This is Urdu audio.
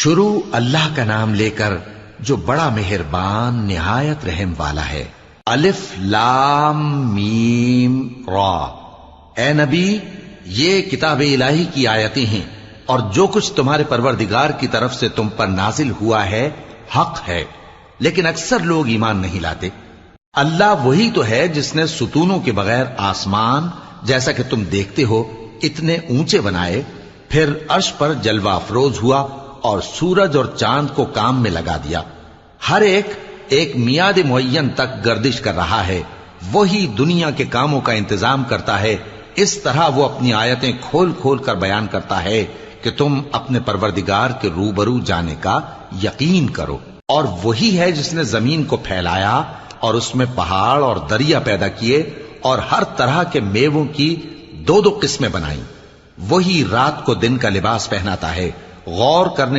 شروع اللہ کا نام لے کر جو بڑا مہربان نہایت رحم والا ہے۔ الف لام میم را۔ اے نبی، یہ کتاب الہی کی آیتیں ہیں اور جو کچھ تمہارے پروردگار کی طرف سے تم پر نازل ہوا ہے حق ہے، لیکن اکثر لوگ ایمان نہیں لاتے۔ اللہ وہی تو ہے جس نے ستونوں کے بغیر آسمان جیسا کہ تم دیکھتے ہو اتنے اونچے بنائے، پھر عرش پر جلوہ افروز ہوا اور سورج اور چاند کو کام میں لگا دیا۔ ہر ایک میعاد معین تک گردش کر رہا ہے۔ وہی دنیا کے کاموں کا انتظام کرتا ہے۔ اس طرح وہ اپنی آیتیں کھول کھول کر بیان کرتا ہے کہ تم اپنے پروردگار کے روبرو جانے کا یقین کرو۔ اور وہی ہے جس نے زمین کو پھیلایا اور اس میں پہاڑ اور دریا پیدا کیے اور ہر طرح کے میووں کی دو قسمیں بنائیں۔ وہی رات کو دن کا لباس پہناتا ہے۔ غور کرنے